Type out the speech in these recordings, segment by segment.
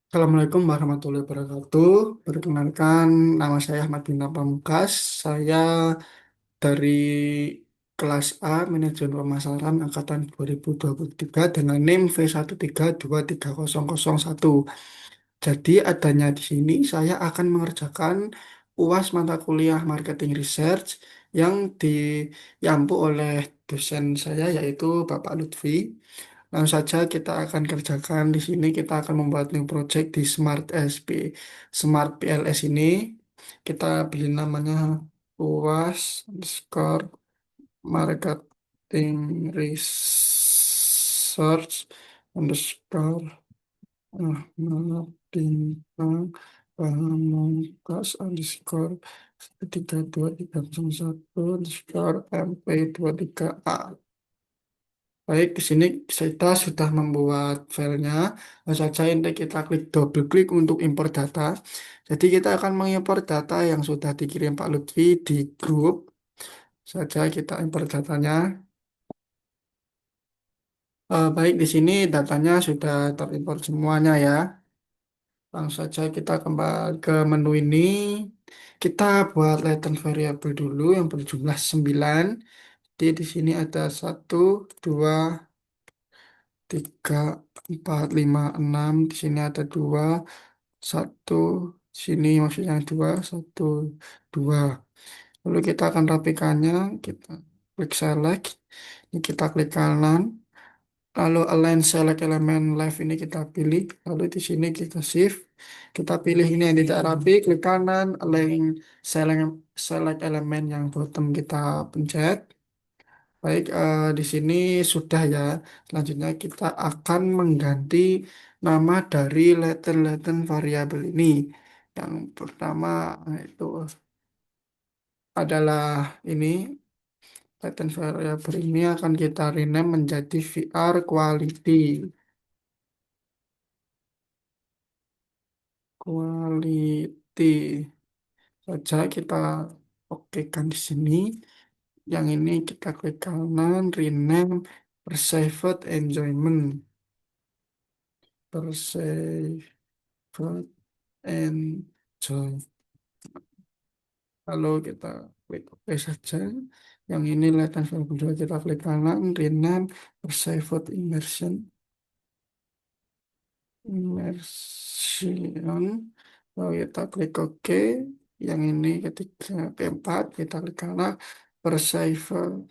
Assalamualaikum warahmatullahi wabarakatuh. Perkenalkan, nama saya Ahmad bin Pamungkas. Saya dari kelas A Manajemen Pemasaran Angkatan 2023 dengan NIM V1323001. Jadi adanya di sini saya akan mengerjakan UAS mata kuliah Marketing Research yang diampu oleh dosen saya yaitu Bapak Lutfi. Langsung saja kita akan kerjakan di sini. Kita akan membuat new project di Smart PLS ini. Kita beri namanya UAS underscore marketing research underscore Bintang Pamungkas underscore 32301 underscore MP23A. Baik, di sini kita sudah membuat filenya. Langsung saja nanti kita klik double klik untuk import data. Jadi kita akan mengimport data yang sudah dikirim Pak Lutfi di grup. Saja kita import datanya. Baik, di sini datanya sudah terimport semuanya ya. Langsung saja kita kembali ke menu ini. Kita buat latent variable dulu yang berjumlah 9. Jadi di sini ada 1, 2, 3, 4, 5, 6. Di sini ada 2, 1. Di sini maksudnya 2, 1, 2. Lalu kita akan rapikannya. Kita klik select. Ini kita klik kanan. Lalu align select elemen left ini kita pilih. Lalu di sini kita shift. Kita pilih ini yang tidak rapi. Klik kanan. Align select, select elemen yang bottom kita pencet. Baik, di sini sudah ya. Selanjutnya kita akan mengganti nama dari latent variabel ini. Yang pertama itu adalah ini. Latent variabel ini akan kita rename menjadi VR quality. Quality saja kita okekan di sini. Yang ini kita klik kanan, rename perceived enjoyment. Perceived enjoy. Lalu kita klik OK saja. Yang ini latent variable 2 kita klik kanan, rename perceived immersion. Immersion. Lalu kita klik OK. Yang ini ketika keempat kita klik kanan perceived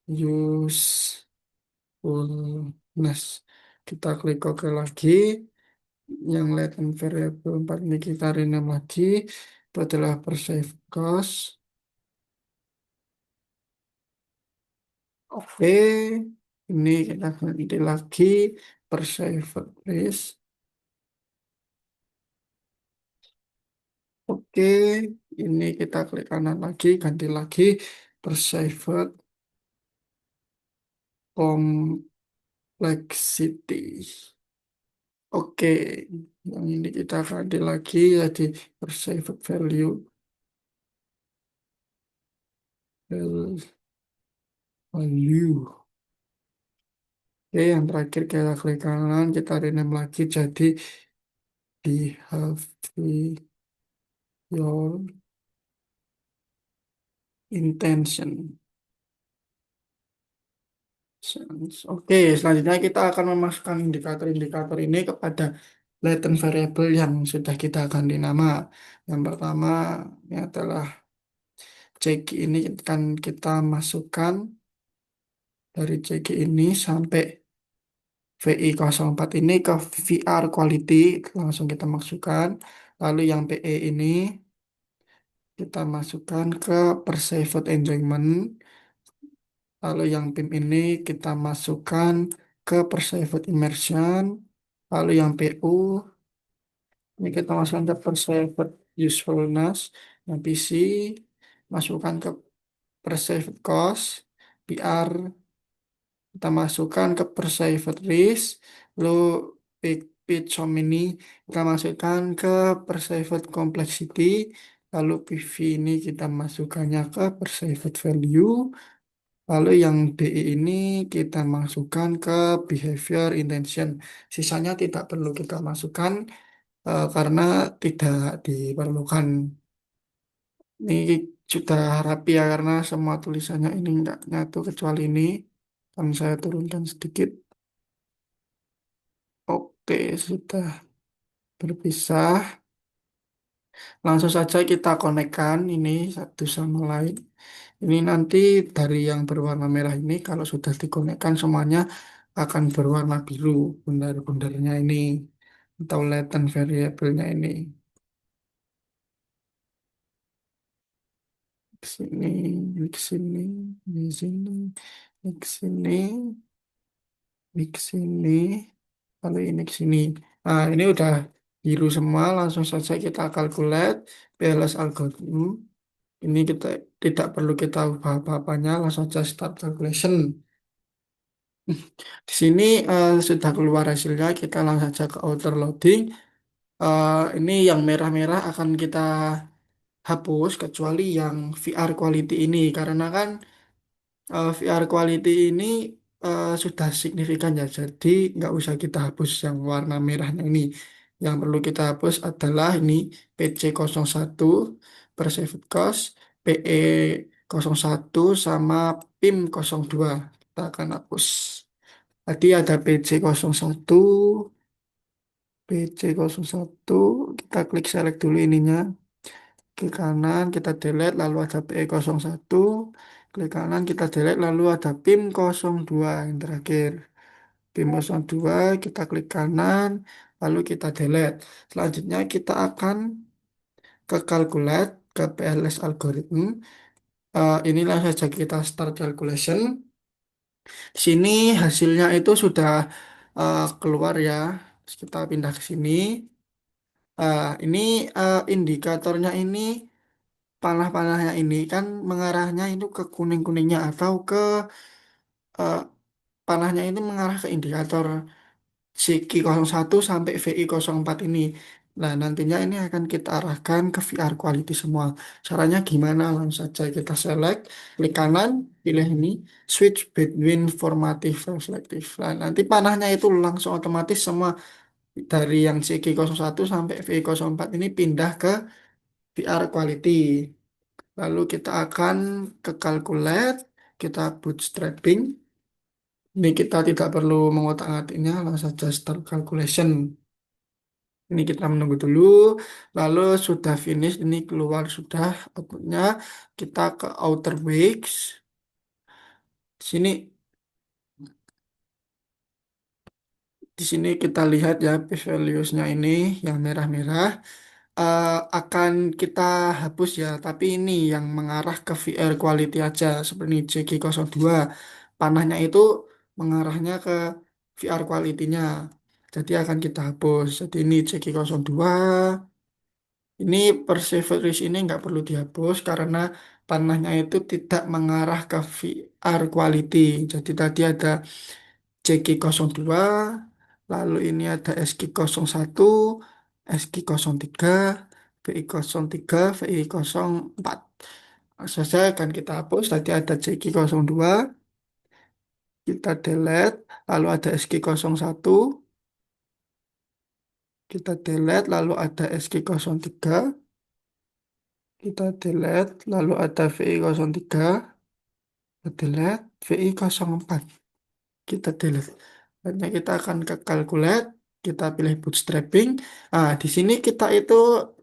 usefulness. Kita klik OK lagi. Yang latent variable 4 ini kita rename lagi. Itu adalah perceived cost. Oke, ini kita ganti lagi perceived risk. Oke, ini kita klik kanan lagi, ganti lagi perceived complexity. Oke, yang ini kita ganti lagi jadi perceived value. Value. Oke, yang terakhir kita klik kanan, kita rename lagi jadi behavior intention. Oke, selanjutnya kita akan memasukkan indikator-indikator ini kepada latent variable yang sudah kita ganti nama. Yang pertama, ini adalah CG ini kan kita masukkan dari CG ini sampai VI04 ini ke VR quality, langsung kita masukkan. Lalu yang PE ini kita masukkan ke perceived enjoyment. Lalu yang PIM ini kita masukkan ke perceived immersion. Lalu yang PU ini kita masukkan ke perceived usefulness. Yang PC masukkan ke perceived cost. PR kita masukkan ke perceived risk. Lalu pitch sum ini kita masukkan ke perceived complexity. Lalu PV ini kita masukkannya ke perceived value. Lalu yang BI ini kita masukkan ke behavior intention. Sisanya tidak perlu kita masukkan karena tidak diperlukan. Ini sudah rapi ya karena semua tulisannya ini enggak nyatu kecuali ini. Akan saya turunkan sedikit. Oke, sudah berpisah. Langsung saja kita konekkan ini satu sama lain. Ini nanti dari yang berwarna merah ini kalau sudah dikonekkan semuanya akan berwarna biru bundar-bundarnya ini atau latent variable-nya ini. Ke sini, ini ke sini, di sini, ini ke sini, ini ke sini, lalu ini ke sini. Nah, ini udah biru semua, langsung saja kita calculate PLS algorithm. Ini kita tidak perlu kita ubah apa-apanya, langsung saja start calculation. Di sini sudah keluar hasilnya, kita langsung saja ke outer loading. Ini yang merah-merah akan kita hapus kecuali yang VR quality ini karena kan VR quality ini sudah signifikan ya, jadi nggak usah kita hapus yang warna merahnya ini. Yang perlu kita hapus adalah ini PC01, Perceived Cost, PE01 sama PIM02. Kita akan hapus. Tadi ada PC01, PC01, kita klik select dulu ininya. Klik kanan, kita delete, lalu ada PE01. Klik kanan, kita delete, lalu ada PIM02 yang terakhir. PIM02, kita klik kanan, lalu kita delete. Selanjutnya kita akan ke calculate, ke PLS algorithm. Inilah saja kita start calculation. Di sini hasilnya itu sudah keluar ya. Terus kita pindah ke sini. Ini indikatornya ini panah-panahnya ini kan mengarahnya itu ke kuning-kuningnya atau ke eh, panahnya ini mengarah ke indikator CQ01 sampai VI04 ini. Nah, nantinya ini akan kita arahkan ke VR quality semua. Caranya gimana? Langsung saja kita select, klik kanan, pilih ini, switch between formative dan selective. Nah, nanti panahnya itu langsung otomatis semua dari yang CQ01 sampai VI04 ini pindah ke VR quality. Lalu kita akan ke calculate, kita bootstrapping. Ini kita tidak perlu mengotak-atiknya, langsung saja start calculation. Ini kita menunggu dulu, lalu sudah finish, ini keluar sudah outputnya. Kita ke outer weeks. Di sini, di sini kita lihat ya p-values-nya ini yang merah-merah akan kita hapus ya, tapi ini yang mengarah ke VR quality aja seperti JG02. Panahnya itu mengarahnya ke VR quality-nya. Jadi akan kita hapus. Jadi ini JG02. Ini Perseverance ini nggak perlu dihapus karena panahnya itu tidak mengarah ke VR quality. Jadi tadi ada JG02, lalu ini ada SG01, SG03, VI03, VI04. Selesai akan kita hapus. Tadi ada JG02, kita delete, lalu ada SG01, kita delete, lalu ada SG03, kita delete, lalu ada VI03, kita delete, VI04, kita delete. Selanjutnya kita akan ke calculate, kita pilih bootstrapping. Nah, di sini kita itu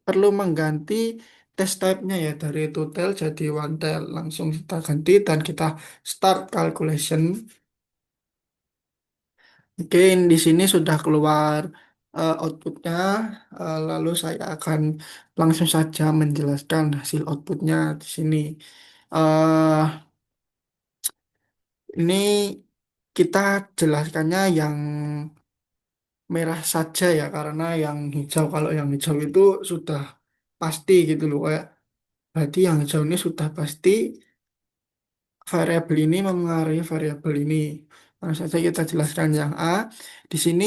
perlu mengganti test type-nya ya dari total jadi one tail. Langsung kita ganti dan kita start calculation. Mungkin di sini sudah keluar outputnya, lalu saya akan langsung saja menjelaskan hasil outputnya di sini. eh ini kita jelaskannya yang merah saja ya, karena yang hijau, kalau yang hijau itu sudah pasti gitu loh, kayak berarti yang hijau ini sudah pasti variabel ini mempengaruhi variabel ini. Langsung saja kita jelaskan yang A. Di sini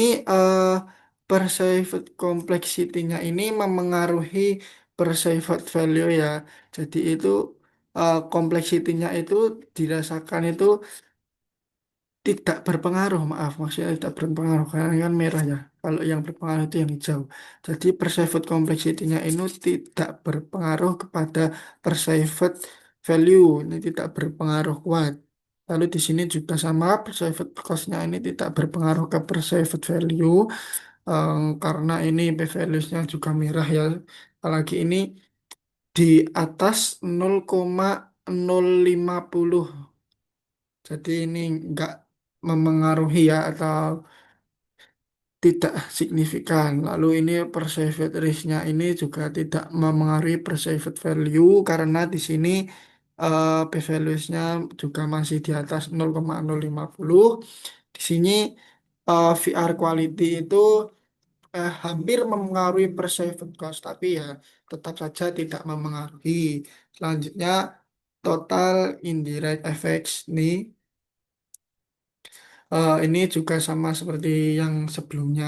perceived complexity-nya ini memengaruhi perceived value ya. Jadi itu kompleksitinya itu dirasakan itu tidak berpengaruh, maaf, maksudnya tidak berpengaruh karena ini kan merah ya. Kalau yang berpengaruh itu yang hijau. Jadi perceived complexity-nya ini tidak berpengaruh kepada perceived value, ini tidak berpengaruh kuat. Lalu di sini juga sama, perceived cost-nya ini tidak berpengaruh ke perceived value, karena ini p-values-nya juga merah ya. Apalagi ini di atas 0,050. Jadi ini nggak memengaruhi ya atau tidak signifikan. Lalu ini perceived risk-nya ini juga tidak memengaruhi perceived value karena di sini p-values-nya juga masih di atas 0,050. Di sini VR quality itu hampir memengaruhi perceived cost, tapi ya tetap saja tidak memengaruhi. Selanjutnya total indirect effects nih. Ini juga sama seperti yang sebelumnya.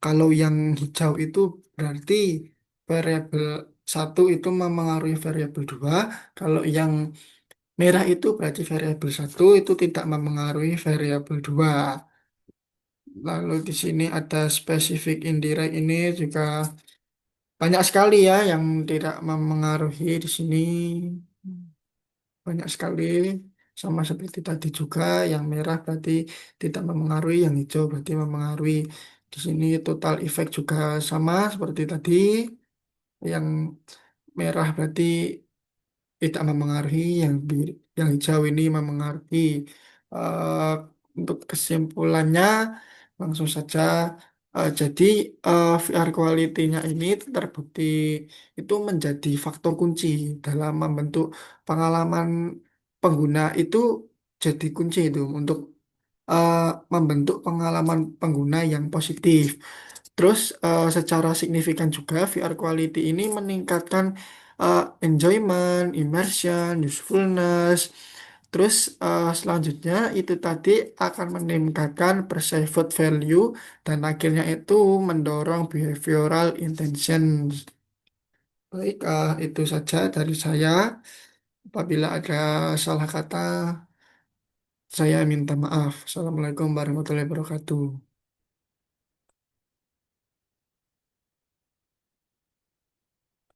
Kalau yang hijau itu berarti variabel satu itu memengaruhi variabel dua. Kalau yang merah itu berarti variabel satu itu tidak memengaruhi variabel dua. Lalu di sini ada spesifik indirect ini juga banyak sekali ya yang tidak memengaruhi di sini. Banyak sekali sama seperti tadi juga yang merah berarti tidak memengaruhi, yang hijau berarti memengaruhi. Di sini total efek juga sama seperti tadi, yang merah berarti tidak memengaruhi, yang hijau ini memengaruhi. Eh, untuk kesimpulannya langsung saja, jadi VR quality-nya ini terbukti itu menjadi faktor kunci dalam membentuk pengalaman pengguna itu, jadi kunci itu untuk eh, membentuk pengalaman pengguna yang positif. Terus secara signifikan juga VR quality ini meningkatkan enjoyment, immersion, usefulness. Terus selanjutnya itu tadi akan meningkatkan perceived value dan akhirnya itu mendorong behavioral intention. Baik, itu saja dari saya. Apabila ada salah kata, saya minta maaf. Assalamualaikum warahmatullahi wabarakatuh.